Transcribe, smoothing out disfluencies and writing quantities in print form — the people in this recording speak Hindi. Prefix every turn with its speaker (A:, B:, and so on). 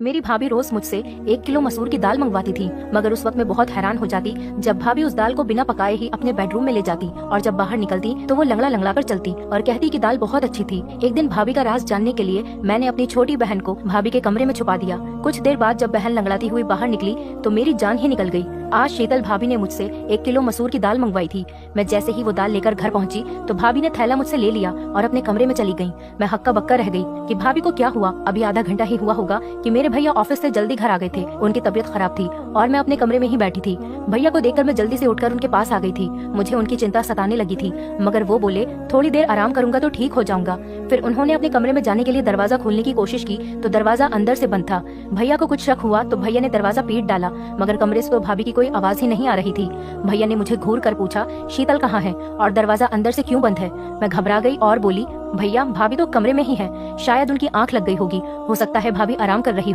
A: मेरी भाभी रोज मुझसे 1 किलो मसूर की दाल मंगवाती थी, मगर उस वक्त मैं बहुत हैरान हो जाती जब भाभी उस दाल को बिना पकाए ही अपने बेडरूम में ले जाती और जब बाहर निकलती तो वो लंगड़ा लंगड़ा कर चलती और कहती कि दाल बहुत अच्छी थी। एक दिन भाभी का राज जानने के लिए मैंने अपनी छोटी बहन को भाभी के कमरे में छुपा दिया। कुछ देर बाद जब बहन लंगड़ाती हुई बाहर निकली तो मेरी जान ही निकल गई। आज शीतल भाभी ने मुझसे 1 किलो मसूर की दाल मंगवाई थी। मैं जैसे ही वो दाल लेकर घर पहुंची तो भाभी ने थैला मुझसे ले लिया और अपने कमरे में चली गई। मैं हक्का बक्का रह गई कि भाभी को क्या हुआ। अभी आधा घंटा ही हुआ होगा कि मेरे भैया ऑफिस से जल्दी घर आ गए थे। उनकी तबीयत खराब थी और मैं अपने कमरे में ही बैठी थी। भैया को देखकर मैं जल्दी से उठकर उनके पास आ गई थी। मुझे उनकी चिंता सताने लगी थी, मगर वो बोले थोड़ी देर आराम करूंगा तो ठीक हो जाऊंगा। फिर उन्होंने अपने कमरे में जाने के लिए दरवाजा खोलने की कोशिश की तो दरवाजा अंदर से बंद था। भैया को कुछ शक हुआ तो भैया ने दरवाजा पीट डाला, मगर कमरे से तो भाभी की कोई आवाज ही नहीं आ रही थी। भैया ने मुझे घूर कर पूछा शीतल कहाँ है और दरवाजा अंदर से क्यों बंद है। मैं घबरा गई और बोली भैया भाभी तो कमरे में ही है, शायद उनकी आंख लग गई होगी, हो सकता है भाभी आराम कर रही हो।